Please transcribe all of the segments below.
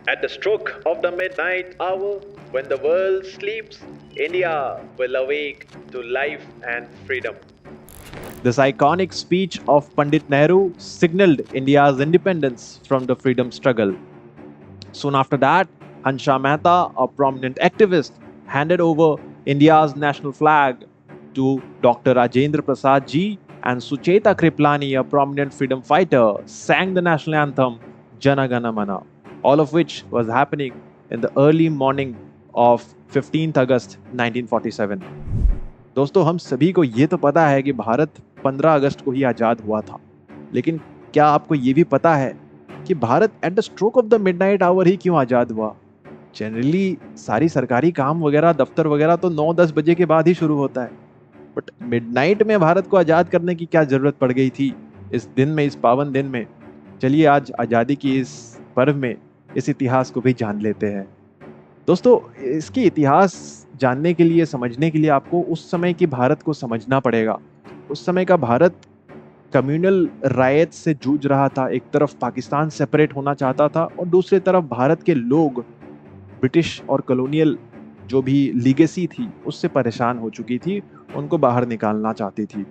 At the stroke of the midnight hour, when the world sleeps, India will awake to life and freedom. This iconic speech of Pandit Nehru signaled India's independence from the freedom struggle. Soon after that, Hansha Mehta, a prominent activist, handed over India's national flag to Dr. Rajendra Prasad ji, and Sucheta Kriplani, a prominent freedom fighter, sang the national anthem Jana Gana Mana, all of which was happening in the early morning of 15th August 1947. दोस्तों, हम सभी को ये तो पता है कि भारत 15 अगस्त को ही आज़ाद हुआ था, लेकिन क्या आपको ये भी पता है कि Bharat at the stroke of the midnight hour ही क्यों आज़ाद हुआ? जनरली सारी सरकारी काम वगैरह, दफ्तर वगैरह तो 9-10 बजे के बाद ही शुरू होता है, बट मिडनाइट में भारत को आज़ाद करने की क्या ज़रूरत पड़ गई थी इस दिन में, इस पावन दिन में? चलिए आज आज़ादी की इस पर्व में इस इतिहास को भी जान लेते हैं। दोस्तों, इसकी इतिहास जानने के लिए, समझने के लिए आपको उस समय के भारत को समझना पड़ेगा। उस समय का भारत कम्युनल रायत से जूझ रहा था। एक तरफ पाकिस्तान सेपरेट होना चाहता था और दूसरी तरफ भारत के लोग ब्रिटिश और कॉलोनियल जो भी लीगेसी थी उससे परेशान हो चुकी थी, उनको बाहर निकालना चाहती थी।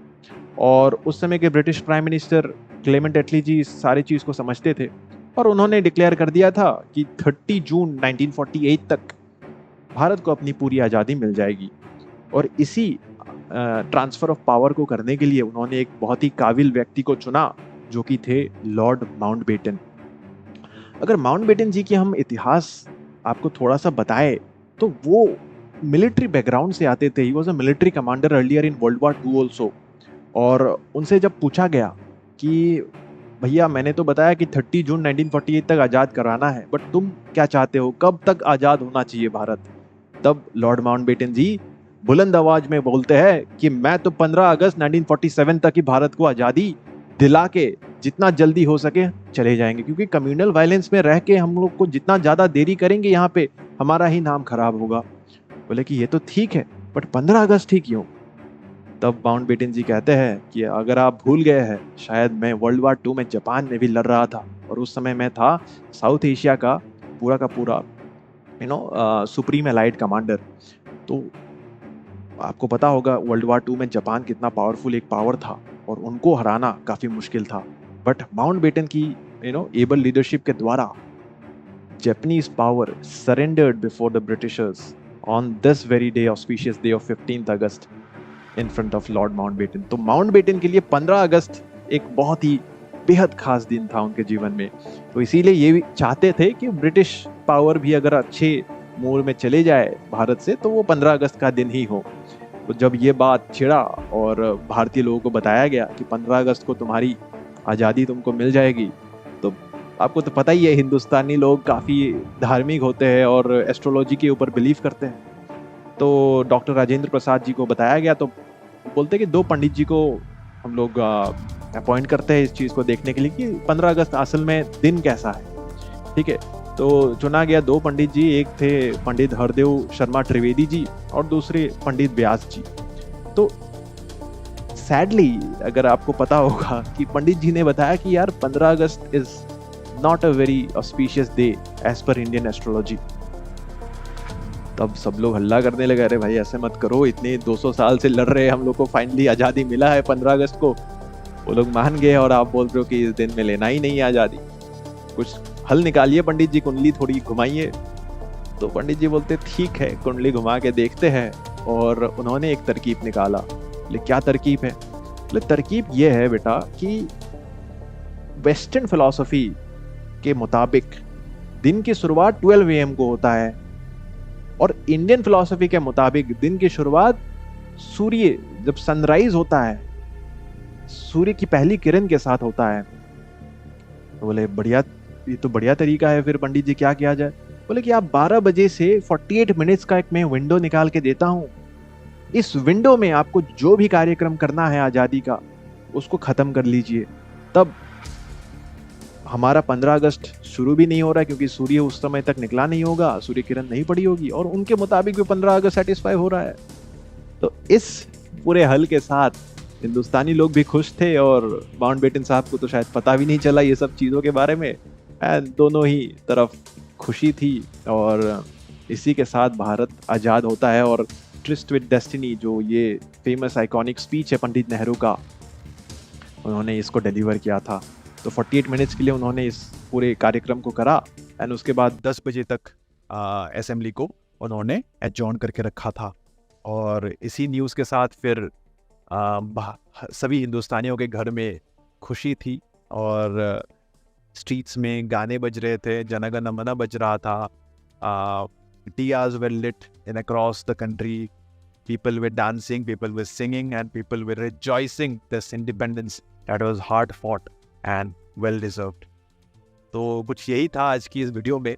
और उस समय के ब्रिटिश प्राइम मिनिस्टर क्लेमेंट एटली जी इस सारी चीज़ को समझते थे और उन्होंने डिक्लेयर कर दिया था कि 30 जून 1948 तक भारत को अपनी पूरी आज़ादी मिल जाएगी। और इसी ट्रांसफ़र ऑफ पावर को करने के लिए उन्होंने एक बहुत ही काबिल व्यक्ति को चुना, जो कि थे लॉर्ड माउंटबेटन। अगर माउंटबेटन जी की हम इतिहास आपको थोड़ा सा बताएं तो वो मिलिट्री बैकग्राउंड से आते थे। He was a military commander earlier in world war II also. और उनसे जब पूछा गया कि भैया, मैंने तो बताया कि 30 जून 1948 तक आज़ाद कराना है, बट तुम क्या चाहते हो, कब तक आज़ाद होना चाहिए भारत? तब लॉर्ड माउंटबेटन जी बुलंद आवाज में बोलते हैं कि मैं तो 15 अगस्त 1947 तक ही भारत को आज़ादी दिला के जितना जल्दी हो सके चले जाएंगे, क्योंकि कम्युनल वायलेंस में रह के हम लोग को जितना ज़्यादा देरी करेंगे यहाँ पे हमारा ही नाम खराब होगा। बोले कि ये तो ठीक है, बट 15 अगस्त ही क्यों? तब माउंटबेटन जी कहते हैं कि अगर आप भूल गए हैं, शायद मैं वर्ल्ड वॉर II में जापान में भी लड़ रहा था और उस समय मैं था साउथ एशिया का पूरा सुप्रीम एलाइड कमांडर। तो आपको पता होगा वर्ल्ड वॉर II में जापान कितना पावरफुल एक पावर था और उनको हराना काफ़ी मुश्किल था। बट माउंटबेटन की एबल लीडरशिप के द्वारा Japanese power surrendered before the Britishers on this very day, auspicious day of 15th August in front of Lord Mountbatten. तो माउंटबेटन के लिए 15 अगस्त एक बहुत ही बेहद खास दिन था उनके जीवन में। तो इसीलिए ये भी चाहते थे कि ब्रिटिश पावर भी अगर अच्छे मूड में चले जाए भारत से तो वो 15 अगस्त का दिन ही हो। तो जब ये बात छिड़ा और भारतीय लोगों को बताया गया कि 15 अगस्त को तुम्हारी आज़ादी तुमको मिल जाएगी, तो आपको तो पता ही है हिंदुस्तानी लोग काफ़ी धार्मिक होते हैं और एस्ट्रोलॉजी के ऊपर बिलीव करते हैं। तो डॉक्टर राजेंद्र प्रसाद जी को बताया गया, तो बोलते कि 2 पंडित जी को हम लोग अपॉइंट करते हैं इस चीज़ को देखने के लिए कि 15 अगस्त असल में दिन कैसा है। ठीक है, तो चुना गया 2 पंडित जी। एक थे पंडित हरदेव शर्मा त्रिवेदी जी और दूसरे पंडित व्यास जी। तो सैडली अगर आपको पता होगा कि पंडित जी ने बताया कि यार 15 अगस्त is not a very auspicious day as per Indian astrology. तब सब लोग हल्ला करने लगे, अरे भाई ऐसे मत करो, इतने 200 साल से लड़ रहे हैं, हम लोग को फाइनली आज़ादी मिला है 15 अगस्त को। वो लोग मान गए और आप बोल रहे हो कि इस दिन में लेना ही नहीं है आज़ादी। कुछ हल निकालिए पंडित जी, कुंडली थोड़ी घुमाइए। तो पंडित जी बोलते ठीक है, कुंडली घुमा के देखते हैं। और उन्होंने एक तरकीब निकाला। बोले क्या तरकीब है? बोले तरकीब ये है बेटा कि वेस्टर्न फिलॉसफी के मुताबिक दिन की शुरुआत 12 AM को होता है और इंडियन फिलॉसफी के मुताबिक दिन की शुरुआत सूर्य जब सनराइज होता है, सूर्य की पहली किरण के साथ होता है। तो बोले बढ़िया, ये तो बढ़िया तरीका है। फिर पंडित जी क्या किया जाए? बोले कि आप 12 बजे से 48 मिनट्स का एक मैं विंडो निकाल के देता हूँ। इस विंडो में आपको जो भी कार्यक्रम करना है आज़ादी का उसको ख़त्म कर लीजिए। तब हमारा 15 अगस्त शुरू भी नहीं हो रहा है, क्योंकि सूर्य उस समय तक निकला नहीं होगा, सूर्य किरण नहीं पड़ी होगी और उनके मुताबिक भी 15 अगस्त सेटिस्फाई हो रहा है। तो इस पूरे हल के साथ हिंदुस्तानी लोग भी खुश थे और माउंटबेटन साहब को तो शायद पता भी नहीं चला ये सब चीज़ों के बारे में। दोनों ही तरफ खुशी थी और इसी के साथ भारत आज़ाद होता है। और ट्रिस्ट विद डेस्टिनी जो ये फेमस आइकॉनिक स्पीच है पंडित नेहरू का, उन्होंने इसको डिलीवर किया था। तो 48 मिनट्स के लिए उन्होंने इस पूरे कार्यक्रम को करा एंड उसके बाद 10 बजे तक असेंबली को उन्होंने एडजॉर्न करके रखा था। और इसी न्यूज़ के साथ फिर सभी हिंदुस्तानियों के घर में खुशी थी और स्ट्रीट्स में गाने बज रहे थे, जनगण मन बज रहा था, diyas were lit in across the country, people were dancing, people were singing and people were rejoicing this independence that was hard fought and well deserved. तो कुछ यही था आज की इस वीडियो में।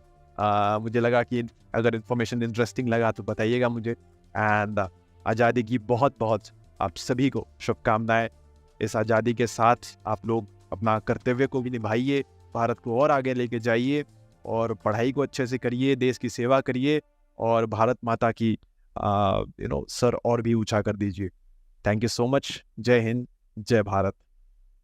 मुझे लगा कि अगर इन्फॉर्मेशन इंटरेस्टिंग लगा तो बताइएगा मुझे। एंड आज़ादी की बहुत बहुत आप सभी को शुभकामनाएं। इस आज़ादी के साथ आप लोग अपना कर्तव्य को भी निभाइए, भारत को और आगे लेके जाइए और पढ़ाई को अच्छे से करिए, देश की सेवा करिए और भारत माता की सर और भी ऊंचा कर दीजिए। Thank you so much. जय हिंद, जय भारत।